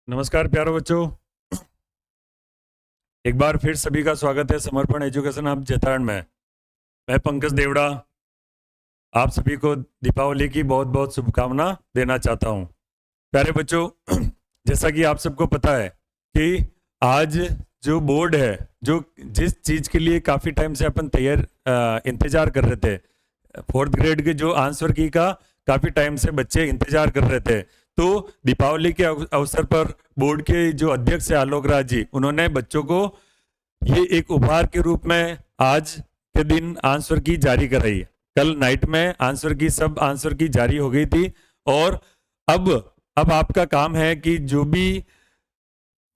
नमस्कार प्यारे बच्चों, एक बार फिर सभी का स्वागत है समर्पण एजुकेशन हब जैतारण में। मैं पंकज देवड़ा आप सभी को दीपावली की बहुत बहुत शुभकामना देना चाहता हूं। प्यारे बच्चों, जैसा कि आप सबको पता है कि आज जो बोर्ड है, जो जिस चीज़ के लिए काफ़ी टाइम से अपन इंतजार कर रहे थे, 4th ग्रेड के जो आंसर की का काफ़ी टाइम से बच्चे इंतजार कर रहे थे, तो दीपावली के अवसर पर बोर्ड के जो अध्यक्ष है आलोक राज जी, उन्होंने बच्चों को ये एक उपहार के रूप में आज के दिन आंसर की जारी कराई। कल नाइट में सब आंसर की जारी हो गई थी और अब आपका काम है कि जो भी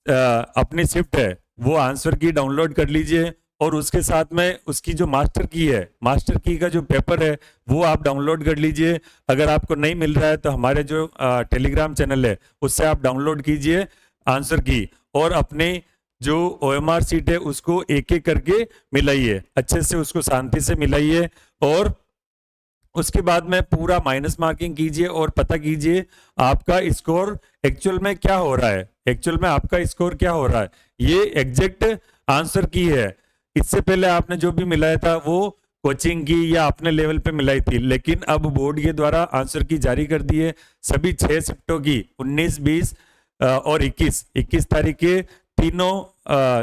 अपनी शिफ्ट है वो आंसर की डाउनलोड कर लीजिए और उसके साथ में उसकी जो मास्टर की का जो पेपर है वो आप डाउनलोड कर लीजिए। अगर आपको नहीं मिल रहा है तो हमारे जो टेलीग्राम चैनल है उससे आप डाउनलोड कीजिए आंसर की और अपने जो OMR सीट है उसको एक एक करके मिलाइए, अच्छे से उसको शांति से मिलाइए और उसके बाद में पूरा माइनस मार्किंग कीजिए और पता कीजिए आपका स्कोर एक्चुअल में क्या हो रहा है। एक्चुअल में आपका स्कोर क्या हो रहा है, ये एग्जैक्ट आंसर की है। इससे पहले आपने जो भी मिलाया था वो कोचिंग की या अपने लेवल पे मिलाई थी, लेकिन अब बोर्ड के द्वारा आंसर की जारी कर दी है। सभी 6 शिफ्टों की 19, 20 और 21 तारीख के तीनों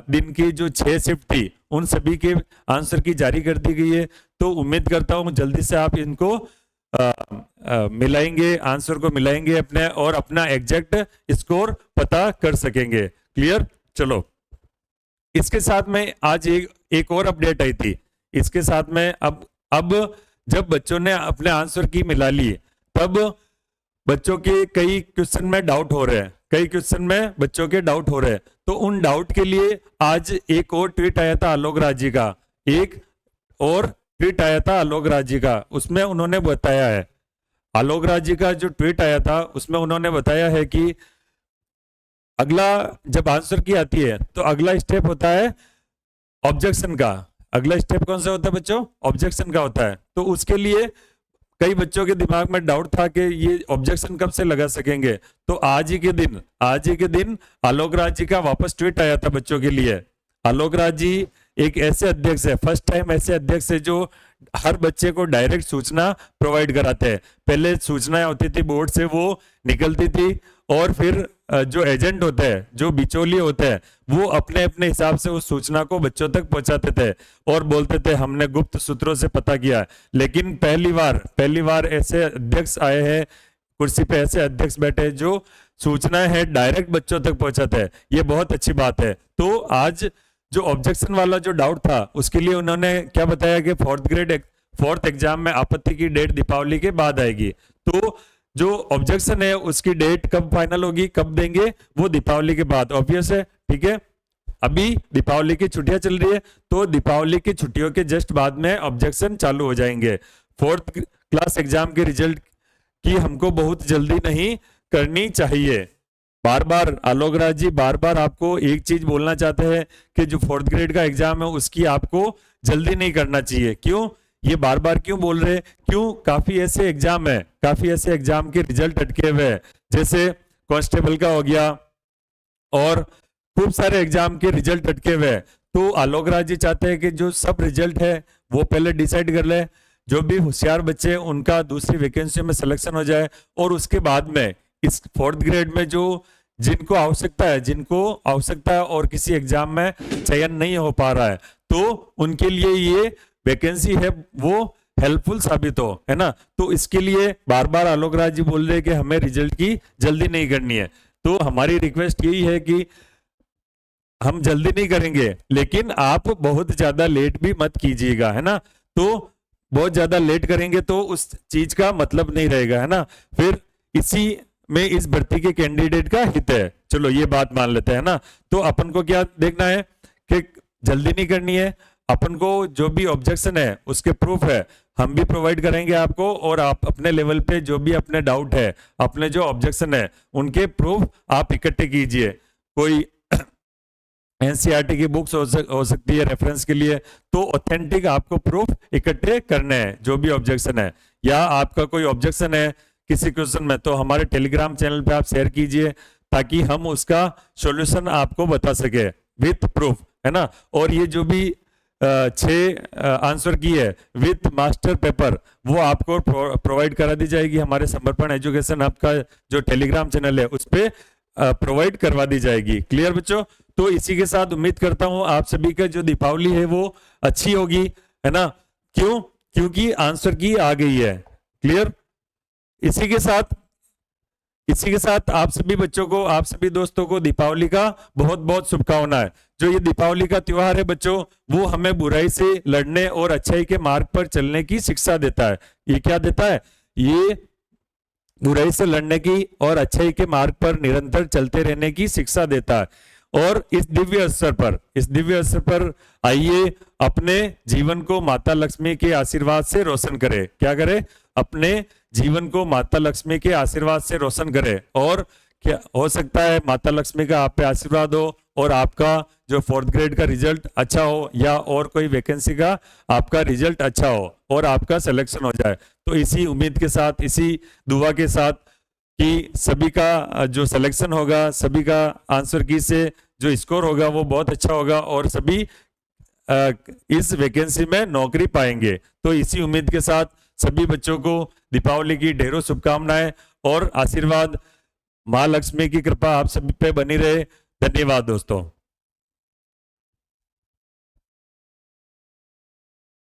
दिन की जो 6 शिफ्ट थी उन सभी के आंसर की जारी कर दी गई है। तो उम्मीद करता हूं जल्दी से आप इनको मिलाएंगे, आंसर को मिलाएंगे अपने और अपना एग्जैक्ट स्कोर पता कर सकेंगे। क्लियर? चलो, इसके साथ में आज एक और अपडेट आई थी। इसके साथ में अब जब बच्चों ने अपने आंसर की मिला ली तब बच्चों के कई क्वेश्चन में डाउट हो रहे हैं, बच्चों के डाउट हो रहे हैं। तो उन डाउट के लिए आज एक और ट्वीट आया था आलोक राज जी का, उसमें उन्होंने बताया है, आलोक राज जी का जो ट्वीट आया था उसमें उन्होंने बताया है कि अगला जब आंसर की आती है तो अगला स्टेप होता है ऑब्जेक्शन का। अगला स्टेप कौन सा होता है बच्चों? ऑब्जेक्शन का होता है। तो उसके लिए कई बच्चों के दिमाग में डाउट था कि ये ऑब्जेक्शन कब से लगा सकेंगे। तो आज ही के दिन आलोक राज जी का वापस ट्वीट आया था बच्चों के लिए। आलोक राज जी एक ऐसे अध्यक्ष है, फर्स्ट टाइम ऐसे अध्यक्ष है जो हर बच्चे को डायरेक्ट सूचना प्रोवाइड कराते हैं। पहले सूचनाएं होती थी बोर्ड से, वो निकलती थी और फिर जो एजेंट होते हैं, जो बिचौलिए होते हैं, वो अपने अपने हिसाब से उस सूचना को बच्चों तक पहुंचाते थे और बोलते थे हमने गुप्त सूत्रों से पता किया। लेकिन पहली बार ऐसे अध्यक्ष आए हैं, कुर्सी पे ऐसे अध्यक्ष बैठे जो सूचनाएं है डायरेक्ट बच्चों तक पहुंचाते हैं। ये बहुत अच्छी बात है। तो आज जो ऑब्जेक्शन वाला जो डाउट था उसके लिए उन्होंने क्या बताया कि 4th एग्जाम में आपत्ति की डेट दीपावली के बाद आएगी। तो जो ऑब्जेक्शन है उसकी डेट कब फाइनल होगी, कब देंगे, वो दीपावली के बाद। ऑब्वियस है, ठीक है। अभी दीपावली की छुट्टियां चल रही है तो दीपावली की छुट्टियों के जस्ट बाद में ऑब्जेक्शन चालू हो जाएंगे। 4th क्लास एग्जाम के रिजल्ट की हमको बहुत जल्दी नहीं करनी चाहिए। बार आलोक राज जी बार आपको एक चीज बोलना चाहते हैं कि जो 4th ग्रेड का एग्जाम है उसकी आपको जल्दी नहीं करना चाहिए। क्यों ये बार क्यों बोल रहे हैं? क्यों? काफी ऐसे एग्जाम के रिजल्ट अटके हुए हैं, जैसे कांस्टेबल का हो गया और खूब सारे एग्जाम के रिजल्ट अटके हुए हैं। तो आलोक राज जी चाहते हैं कि जो सब रिजल्ट है वो पहले डिसाइड कर ले, जो भी होशियार बच्चे उनका दूसरी वैकेंसी में सिलेक्शन हो जाए और उसके बाद में इस 4th ग्रेड में जिनको आवश्यकता है और किसी एग्जाम में चयन नहीं हो पा रहा है तो उनके लिए ये वैकेंसी है वो हेल्पफुल साबित हो, है ना। तो इसके लिए बार आलोक राज जी बोल रहे हैं कि हमें रिजल्ट की जल्दी नहीं करनी है। तो हमारी रिक्वेस्ट यही है कि हम जल्दी नहीं करेंगे, लेकिन आप बहुत ज्यादा लेट भी मत कीजिएगा, है ना। तो बहुत ज्यादा लेट करेंगे तो उस चीज का मतलब नहीं रहेगा, है ना। फिर इसी में इस भर्ती के कैंडिडेट का हित है। चलो ये बात मान लेते हैं ना। तो अपन को क्या देखना है कि जल्दी नहीं करनी है। अपन को जो भी ऑब्जेक्शन है उसके प्रूफ है हम भी प्रोवाइड करेंगे आपको, और आप अपने लेवल पे जो भी अपने डाउट है, अपने जो ऑब्जेक्शन है उनके प्रूफ आप इकट्ठे कीजिए। कोई एनसीईआरटी की बुक्स हो सकती है रेफरेंस के लिए, तो ऑथेंटिक आपको प्रूफ इकट्ठे करने हैं जो भी ऑब्जेक्शन है। या आपका कोई ऑब्जेक्शन है किसी क्वेश्चन में तो हमारे टेलीग्राम चैनल पे आप शेयर कीजिए, ताकि हम उसका सॉल्यूशन आपको बता सके विथ प्रूफ, है ना। और ये जो भी 6 आंसर की है विथ मास्टर पेपर, वो आपको प्रोवाइड करा दी जाएगी हमारे समर्पण एजुकेशन आपका जो टेलीग्राम चैनल है उस पर प्रोवाइड करवा दी जाएगी। क्लियर बच्चों? तो इसी के साथ उम्मीद करता हूं आप सभी का जो दीपावली है वो अच्छी होगी, है ना। क्यों? क्योंकि आंसर की आ गई है। क्लियर? इसी के साथ आप सभी बच्चों को, आप सभी दोस्तों को दीपावली का बहुत बहुत शुभकामनाएं। जो ये दीपावली का त्योहार है बच्चों, वो हमें बुराई से लड़ने और अच्छाई के मार्ग पर चलने की शिक्षा देता है। ये क्या देता है? ये बुराई से लड़ने की और अच्छाई के मार्ग पर निरंतर चलते रहने की शिक्षा देता है। और इस दिव्य अवसर पर आइए अपने जीवन को माता लक्ष्मी के आशीर्वाद से रोशन करें। क्या करें? अपने जीवन को माता लक्ष्मी के आशीर्वाद से रोशन करें। और क्या हो सकता है माता लक्ष्मी का आप पे आशीर्वाद हो और आपका जो 4th ग्रेड का रिजल्ट अच्छा हो, या और कोई वैकेंसी का आपका रिजल्ट अच्छा हो और आपका सिलेक्शन हो जाए। तो इसी उम्मीद के साथ, इसी दुआ के साथ कि सभी का जो सिलेक्शन होगा, सभी का आंसर की से जो स्कोर होगा वो बहुत अच्छा होगा और सभी इस वैकेंसी में नौकरी पाएंगे। तो इसी उम्मीद के साथ सभी बच्चों को दीपावली की ढेरों शुभकामनाएं और आशीर्वाद। माँ लक्ष्मी की कृपा आप सभी पे बनी रहे। धन्यवाद दोस्तों।